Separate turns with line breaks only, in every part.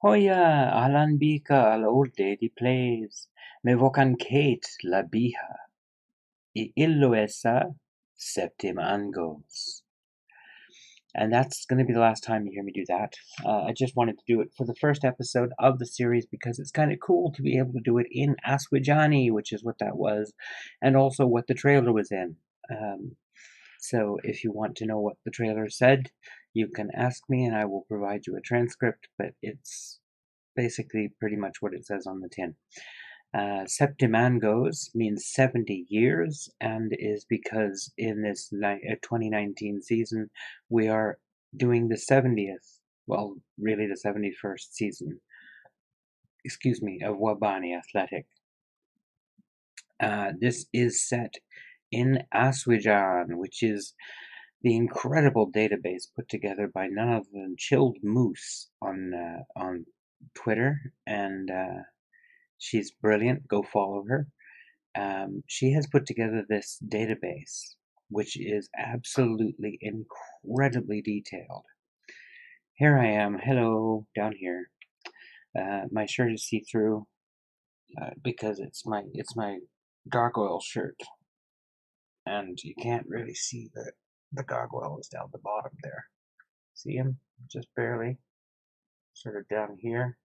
Hoya, Alan Bika al orde di plays, me vocan Kate la biha, I illo essa, Septim Angos. And that's going to be the last time you hear me do that. I just wanted to do it for the first episode of the series because it's kind of cool to be able to do it in Aswijani, which is what that was, and also what the trailer was in. So if you want to know what the trailer said, you can ask me and I will provide you a transcript, but it's basically pretty much what it says on the tin. Septim Angos means 70 years and is because in this 2019 season we are doing the 70th, well, really the 71st season, excuse me, of Wabani Athletik. This is set in Aswijan, which is the incredible database put together by none other than Chilled Moose on Twitter, and she's brilliant. Go follow her. She has put together this database, which is absolutely incredibly detailed. Here I am. Hello, down here. My shirt is see-through because it's my gargoyle shirt, and you can't really see the gargoyle is down the bottom there. See him? Just barely. Sort of down here.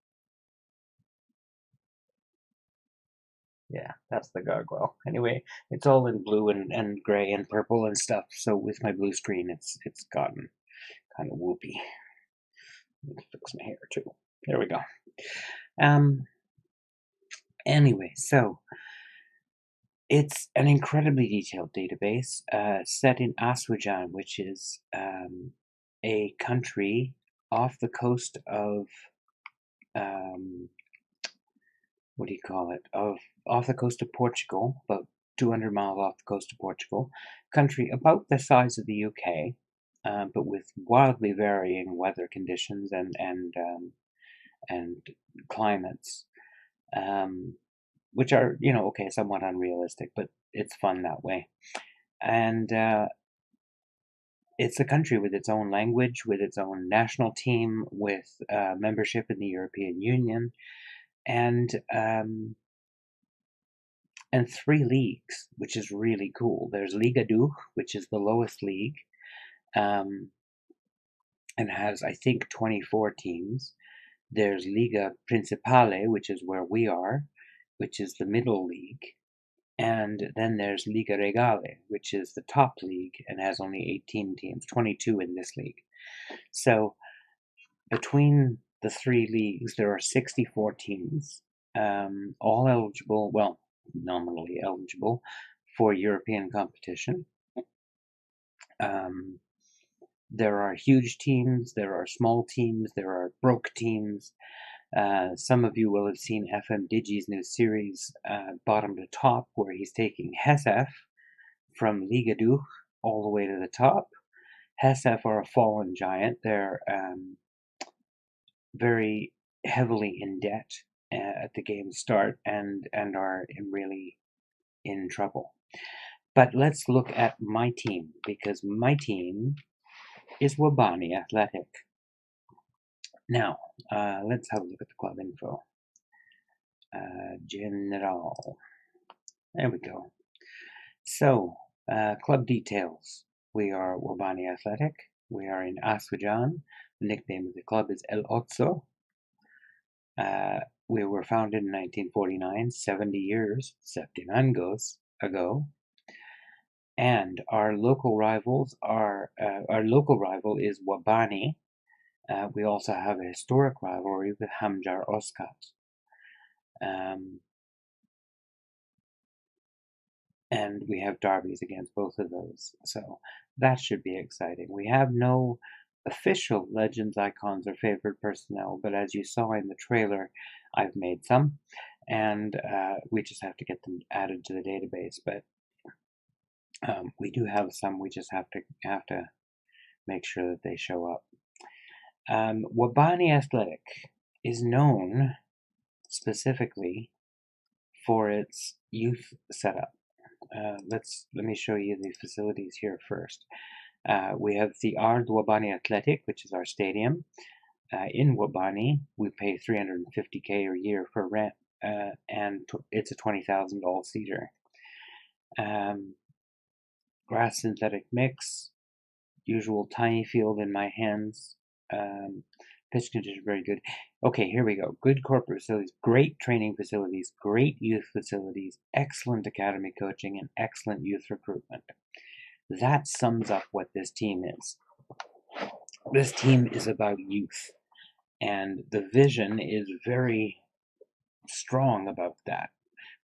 Yeah, that's the gargoyle. Anyway, it's all in blue and gray and purple and stuff. So with my blue screen, it's gotten kind of whoopy. Let me fix my hair too. There we go. Anyway, so it's an incredibly detailed database set in Aswijan, which is a country off the coast of what do you call it? Off the coast of Portugal, about 200 miles off the coast of Portugal. Country about the size of the UK, but with wildly varying weather conditions and climates, which are okay, somewhat unrealistic, but it's fun that way. And it's a country with its own language, with its own national team, with membership in the European Union, and 3 leagues, which is really cool. There's Liga Regale, which is the lowest league, and has, I think, 24 teams. There's Liga Principale, which is where we are, which is the middle league. And then there's Liga Regale, which is the top league and has only 18 teams, 22 in this league. So between the 3 leagues, there are 64 teams, all eligible, well, nominally eligible for European competition. There are huge teams, there are small teams, there are broke teams. Some of you will have seen FM Digi's new series, Bottom to Top, where he's taking Hesef from Liga Regale all the way to the top. Hesef are a fallen giant. They're very heavily in debt at the game's start and are really in trouble. But let's look at my team, because my team is Wabani Athletik. Now, let's have a look at the club info. General. There we go. So, club details. We are Wabani Athletik. We are in Aswijan. The nickname of the club is El Otso. We were founded in 1949, 70 years, Septim Angos ago. And our local rivals are our local rival is Wabani. We also have a historic rivalry with Hamjar Oskat. And we have derbies against both of those, so that should be exciting. We have no official Legends, icons, or favorite personnel, but as you saw in the trailer, I've made some, and we just have to get them added to the database. But we do have some. We just have to make sure that they show up. Wabani Athletik is known specifically for its youth setup. Let me show you the facilities here first. We have the Ard Wabani Athletik, which is our stadium. In Wabani, we pay $350K a year for rent, and it's a 20,000 all-seater. Grass synthetic mix, usual tiny field in my hands. Pitch condition very good. Okay, here we go. Good corporate facilities, great training facilities, great youth facilities, excellent academy coaching, and excellent youth recruitment. That sums up what this team is. This team is about youth, and the vision is very strong about that.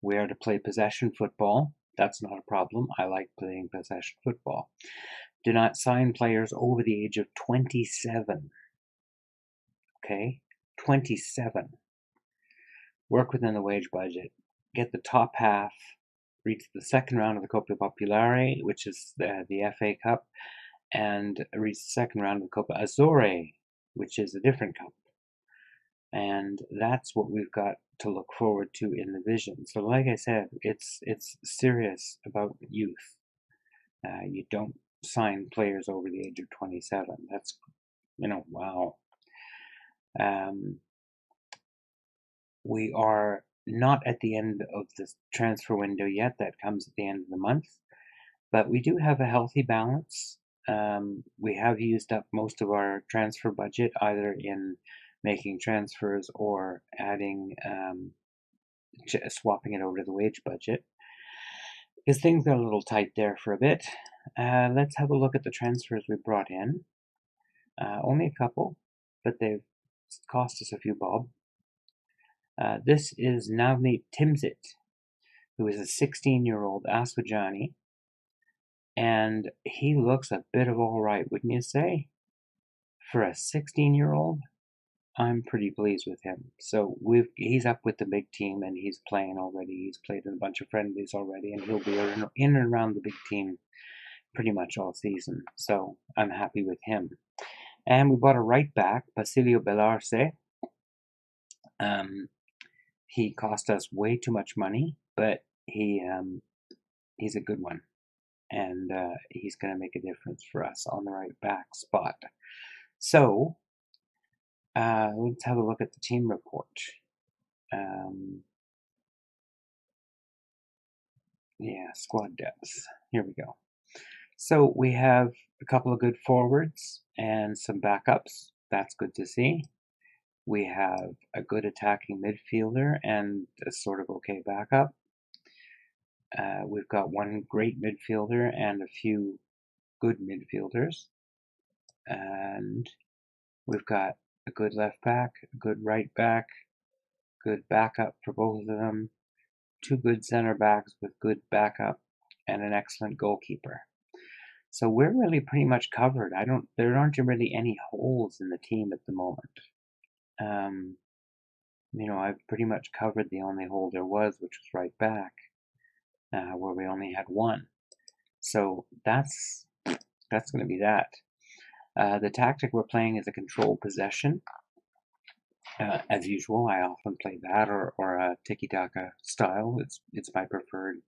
We are to play possession football. That's not a problem. I like playing possession football. Do not sign players over the age of 27. Okay? 27. Work within the wage budget. Get the top half. Reach the second round of the Coppa Popolare, which is the FA Cup, and reach the second round of the Coppa Azzurre, which is a different cup. And that's what we've got to look forward to in the vision. So like I said, it's serious about youth. You don't sign players over the age of 27. That's, wow. We are not at the end of the transfer window yet. That comes at the end of the month. But we do have a healthy balance. We have used up most of our transfer budget, either in making transfers or adding, swapping it over to the wage budget. Because things got a little tight there for a bit. Let's have a look at the transfers we brought in. Only a couple, but they've cost us a few bob. This is Navneet Timsit, who is a 16-year-old Aswijani, and he looks a bit of all right, wouldn't you say? For a 16-year-old, I'm pretty pleased with him. So he's up with the big team, and he's playing already. He's played in a bunch of friendlies already, and he'll be in and around the big team pretty much all season. So I'm happy with him. And we bought a right back, Basilio Belarce. He cost us way too much money, but he's a good one, and he's going to make a difference for us on the right back spot. So let's have a look at the team report. Yeah, squad depth. Here we go. So we have a couple of good forwards and some backups. That's good to see. We have a good attacking midfielder and a sort of okay backup. We've got one great midfielder and a few good midfielders. And we've got a good left back, a good right back, good backup for both of them, two good center backs with good backup, and an excellent goalkeeper. So we're really pretty much covered. There aren't really any holes in the team at the moment. I've pretty much covered the only hole there was, which was right back, where we only had one. So that's going to be that. The tactic we're playing is a control possession. As usual, I often play that or a tiki-taka style. It's my preferred.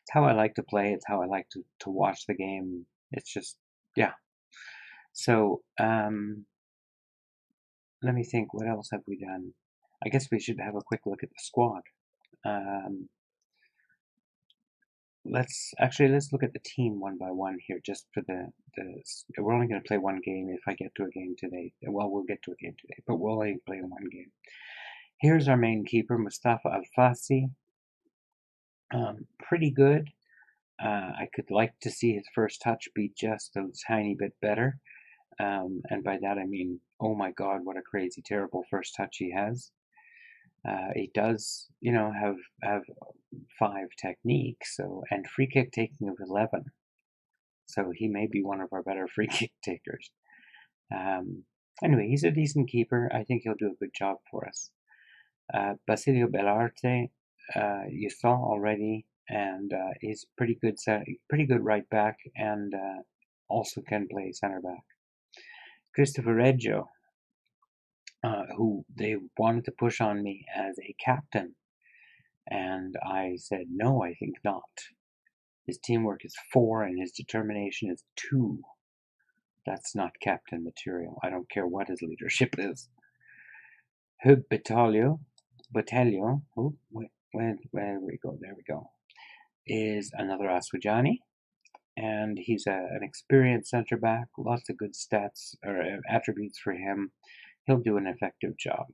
It's how I like to play. It's how I like to watch the game. It's just, yeah. So, let me think, what else have we done? I guess we should have a quick look at the squad. Let's look at the team one by one here, just for we're only going to play one game if I get to a game today. Well, we'll get to a game today, but we'll only play one game. Here's our main keeper, Mustafa Al-Fassi. Pretty good. I could like to see his first touch be just a tiny bit better. And by that I mean, oh my God, what a crazy, terrible first touch he has. He does, have 5 techniques, and free kick taking of 11. So he may be one of our better free kick takers. Anyway, he's a decent keeper. I think he'll do a good job for us. Basilio Belarte, you saw already, and he's pretty good right back, and also can play center back. Christopher Reggio, who they wanted to push on me as a captain, and I said no, I think not. His teamwork is 4 and his determination is 2. That's not captain material. I don't care what his leadership is. Hub Batalio, where we go, there we go, is another Aswijani, and he's an experienced centre back, lots of good stats or attributes for him. He'll do an effective job.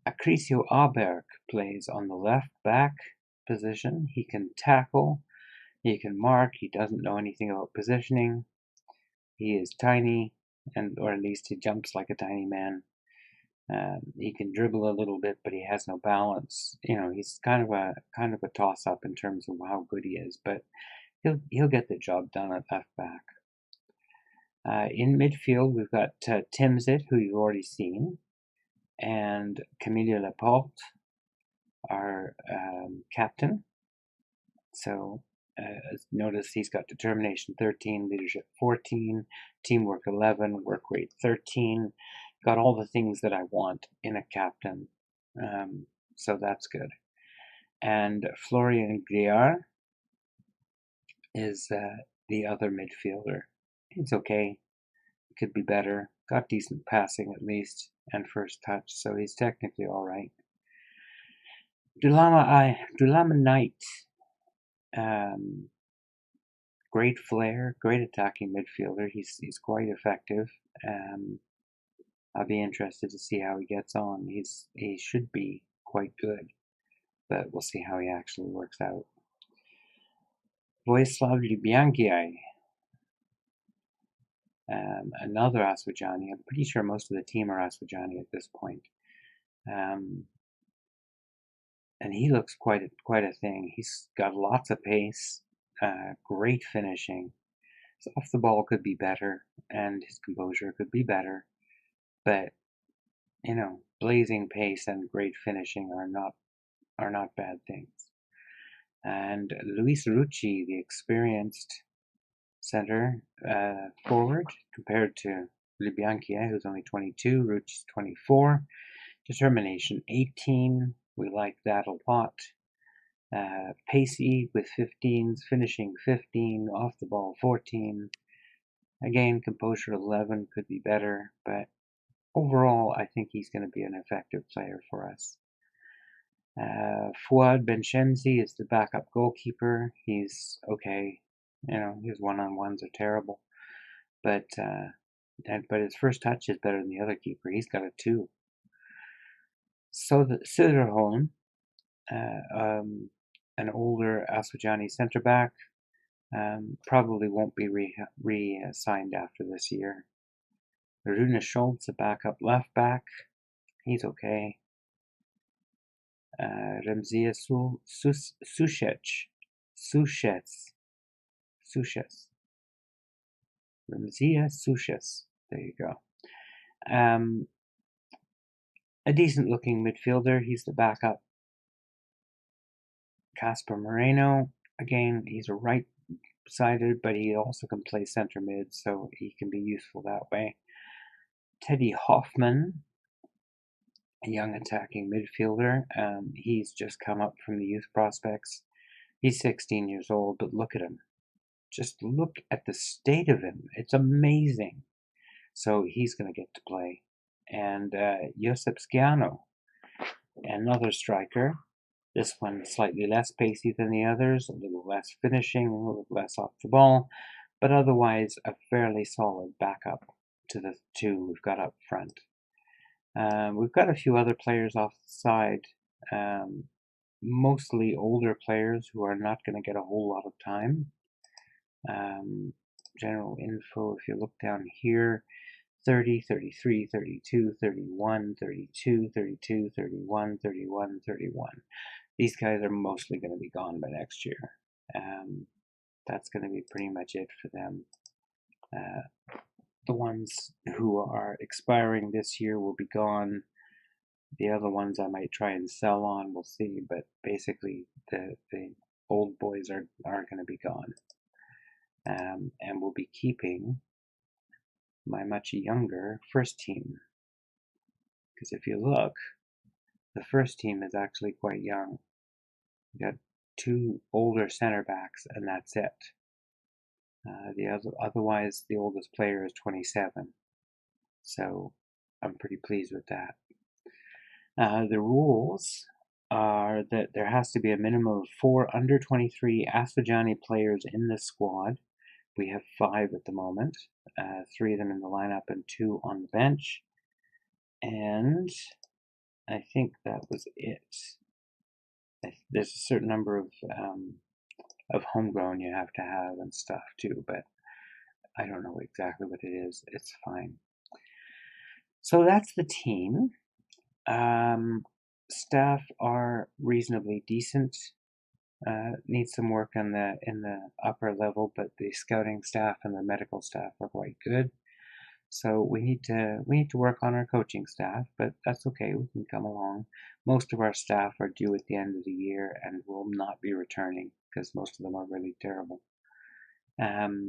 Acrisio Aberg plays on the left back position. He can tackle, he can mark, he doesn't know anything about positioning. He is tiny, or at least he jumps like a tiny man. He can dribble a little bit, but he has no balance. He's kind of a toss-up in terms of how good he is, but he'll get the job done at left back. In midfield, we've got Timsit, who you've already seen, and Camille Laporte, our captain. So notice he's got determination 13, leadership 14, teamwork 11, work rate 13. Got all the things that I want in a captain. So that's good. And Florian Griard is the other midfielder. He's okay. Could be better. Got decent passing at least, and first touch, so he's technically all right. Dulama Knight. Great flair, great attacking midfielder. He's quite effective. I'll be interested to see how he gets on. He should be quite good, but we'll see how he actually works out. Vojislav Ljubiankiai, another Aswijani. I'm pretty sure most of the team are Aswijani at this point. And he looks quite a thing. He's got lots of pace, great finishing. His off the ball could be better, and his composure could be better, but blazing pace and great finishing are not bad things. And Luis Rucci, the experienced center forward, compared to Ljubiankiai, who's only 22, Rucci's 24. Determination 18, we like that a lot. Pacey with 15s, finishing 15, off the ball 14. Again, composure 11 could be better, but overall, I think he's going to be an effective player for us. Fouad Benchenzi is the backup goalkeeper. He's okay. His one-on-ones are terrible, but his first touch is better than the other keeper. He's got a 2. So the Söderholm, an older Aswijani centre back, probably won't be re-signed after this year. Rune Schultz, a backup left back. He's okay. Remzia Sushets. Remzia Sushets. There you go. A decent looking midfielder. He's the backup. Casper Moreno. Again, he's a right-sided, but he also can play center mid, so he can be useful that way. Teddy Hoffman, a young attacking midfielder. He's just come up from the youth prospects. He's 16 years old, but look at him. Just look at the state of him. It's amazing. So he's going to get to play. And Josep Schiano, another striker. This one slightly less pacey than the others, a little less finishing, a little less off the ball, but otherwise a fairly solid backup to the 2 we've got up front. We've got a few other players off the side, mostly older players who are not going to get a whole lot of time. General info, if you look down here, 30, 33, 32, 31, 32, 32, 31, 31, 31. These guys are mostly going to be gone by next year. That's going to be pretty much it for them. The ones who are expiring this year will be gone. The other ones I might try and sell on, we'll see, but basically the old boys are going to be gone. And we'll be keeping my much younger first team. Because if you look, the first team is actually quite young. We got 2 older center backs, and that's it. Otherwise, the oldest player is 27. So I'm pretty pleased with that. The rules are that there has to be a minimum of 4 under 23 Aswijani players in the squad. We have 5 at the moment, 3 of them in the lineup and 2 on the bench. And I think that was it. There's a certain number of homegrown you have to have and stuff too, but I don't know exactly what it is. It's fine. So that's the team. Staff are reasonably decent. Need some work in the upper level, but the scouting staff and the medical staff are quite good. So we need to work on our coaching staff, but that's okay. We can come along. Most of our staff are due at the end of the year and will not be returning because most of them are really terrible. How's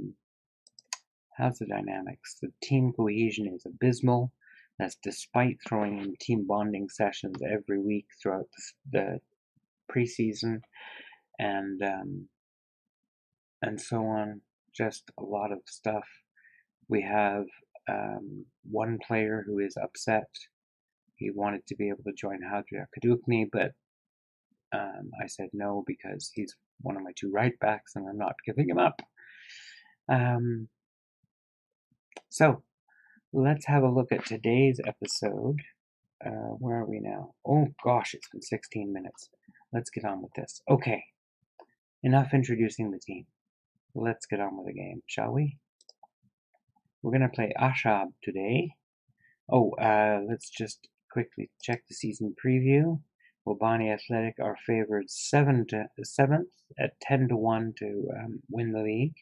the dynamics? The team cohesion is abysmal. That's despite throwing in team bonding sessions every week throughout the preseason and so on. Just a lot of stuff. We have one player who is upset. He wanted to be able to join Hadria Kadukni, but I said no because he's one of my 2 right backs and I'm not giving him up. So let's have a look at today's episode. Where are we now? Oh gosh, it's been 16 minutes. Let's get on with this. Okay, enough introducing the team. Let's get on with the game, shall we? We're going to play Ashab today. Oh, let's just quickly check the season preview. Wabani Athletik are favored 7th at 10-1 to win the league.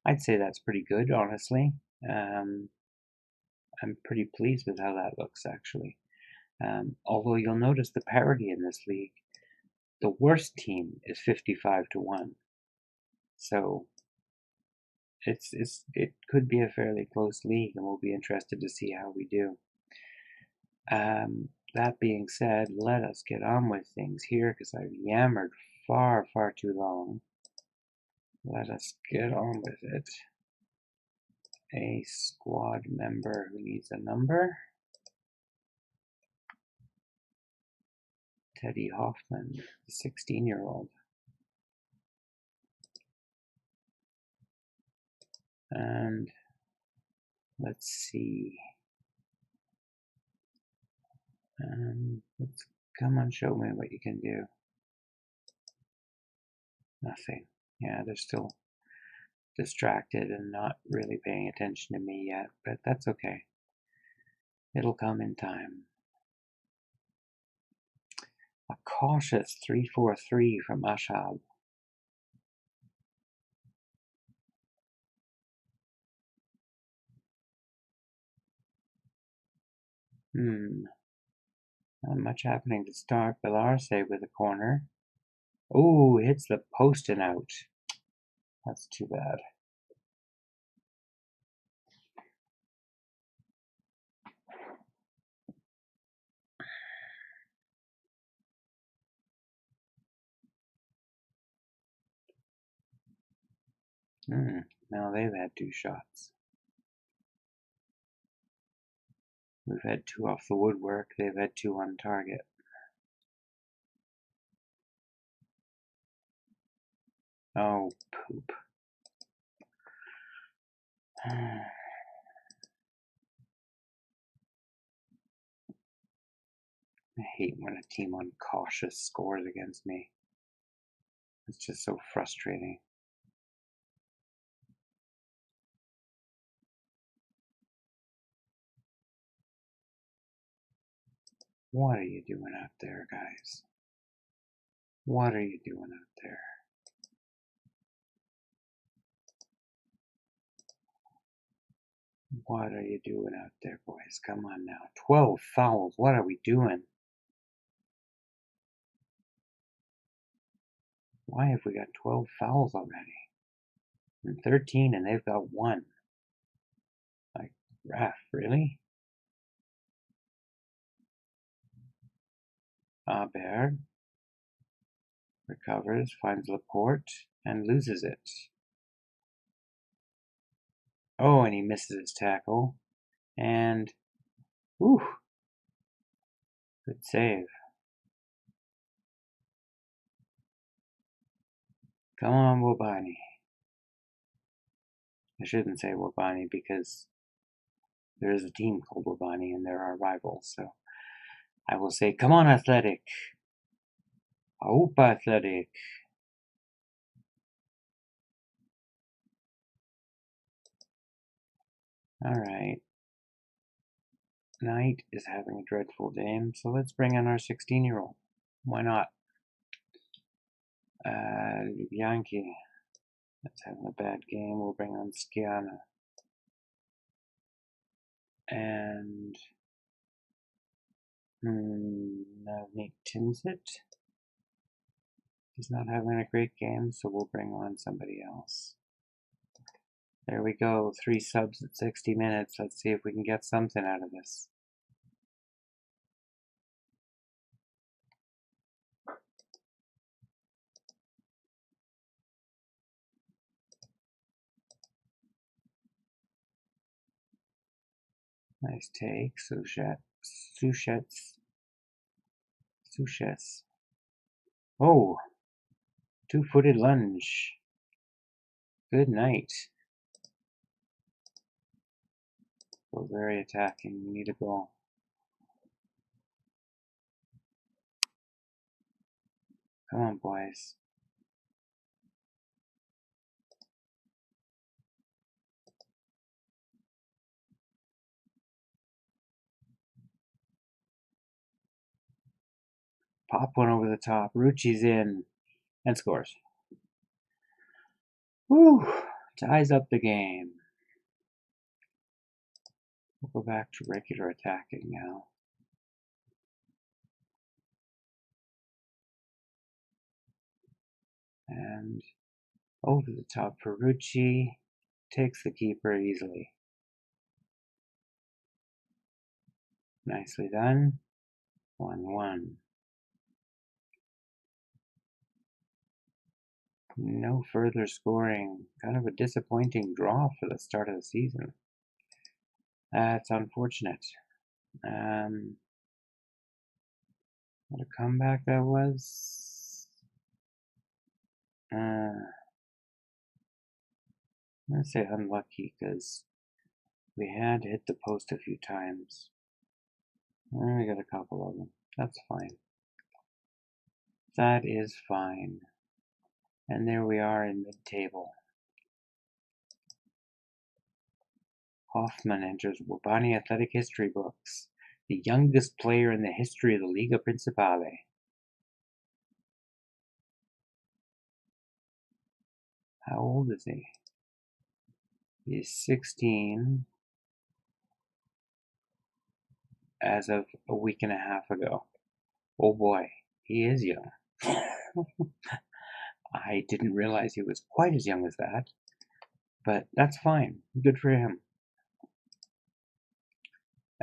I'd say that's pretty good, honestly. I'm pretty pleased with how that looks, actually. Although you'll notice the parity in this league. The worst team is 55-1. So it could be a fairly close league, and we'll be interested to see how we do. That being said, let us get on with things here because I've yammered far too long. Let us get on with it. A squad member who needs a number. Teddy Hoffman, the 16-year-old. And let's see. Let's come on, show me what you can do. Nothing. Yeah, they're still distracted and not really paying attention to me yet, but that's okay. It'll come in time. A cautious 3-4-3 from Ashab. Not much happening to start. Belarse with a corner. Oh, hits the post and out. That's too bad. Now they've had 2 shots. We've had 2 off the woodwork. They've had 2 on target. Oh, poop. I hate when a team on cautious scores against me. It's just so frustrating. What are you doing out there, guys? What are you doing out there? What are you doing out there, boys? Come on now. 12 fouls. What are we doing? Why have we got 12 fouls already? And 13 and they've got 1. Like, ref, really? Baird recovers, finds Laporte, and loses it. Oh, and he misses his tackle. And, ooh, good save. Come on, Wabani. I shouldn't say Wabani because there is a team called Wabani and they're our rivals. So I will say, come on, Athletic. Aupa Athletic. All right. Knight is having a dreadful game, so let's bring in our 16-year-old. Why not? Yankee. That's having a bad game. We'll bring on Skiana. And Nate Timsit is not having a great game, so we'll bring on somebody else. There we go. 3 subs at 60 minutes. Let's see if we can get something out of this. Nice take. Sushets. Oh, 2-footed lunge. Good night. We're very attacking. We need a goal. Come on, boys. Pop one over the top. Rucci's in and scores. Woo! Ties up the game. We'll go back to regular attacking now. And over the top for Rucci. Takes the keeper easily. Nicely done. 1-1. No further scoring. Kind of a disappointing draw for the start of the season. That's unfortunate. What a comeback that was. I'm going to say unlucky because we had hit the post a few times. And we got a couple of them. That's fine. That is fine. And there we are in mid-table. Hoffman enters Wabani Athletic history books. The youngest player in the history of the Liga Principale. How old is he? He's 16 as of a week and a half ago. Oh boy, he is young. I didn't realize he was quite as young as that, but that's fine. Good for him.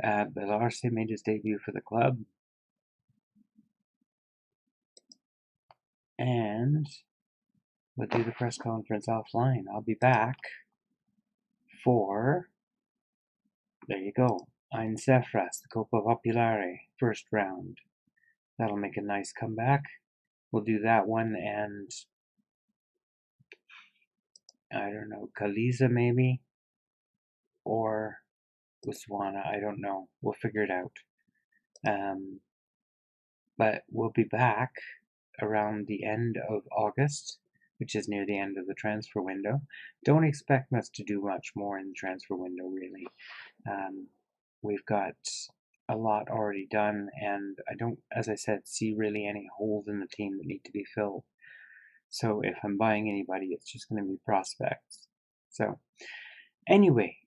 Belarse made his debut for the club. And we'll do the press conference offline. I'll be back for, there you go, Ein Cefras, the Copa Populare, first round. That'll make a nice comeback. We'll do that one and, I don't know, Kaliza maybe? Or Uswana, I don't know. We'll figure it out. But we'll be back around the end of August, which is near the end of the transfer window. Don't expect us to do much more in the transfer window, really. We've got a lot already done, and I don't, as I said, see really any holes in the team that need to be filled. So if I'm buying anybody, it's just going to be prospects. So anyway,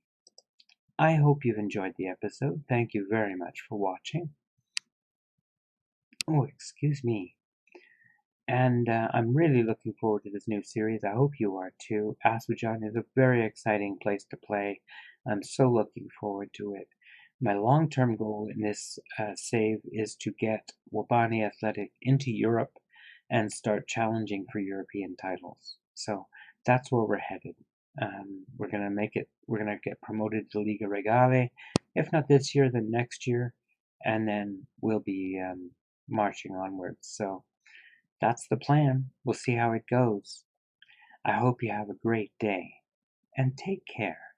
I hope you've enjoyed the episode. Thank you very much for watching. Oh, excuse me. And I'm really looking forward to this new series. I hope you are too. Aswijan is a very exciting place to play. I'm so looking forward to it. My long-term goal in this save is to get Wabani Athletic into Europe and start challenging for European titles. So that's where we're headed. We're gonna get promoted to Liga Regale. If not this year, then next year, and then we'll be marching onwards. So that's the plan. We'll see how it goes. I hope you have a great day, and take care.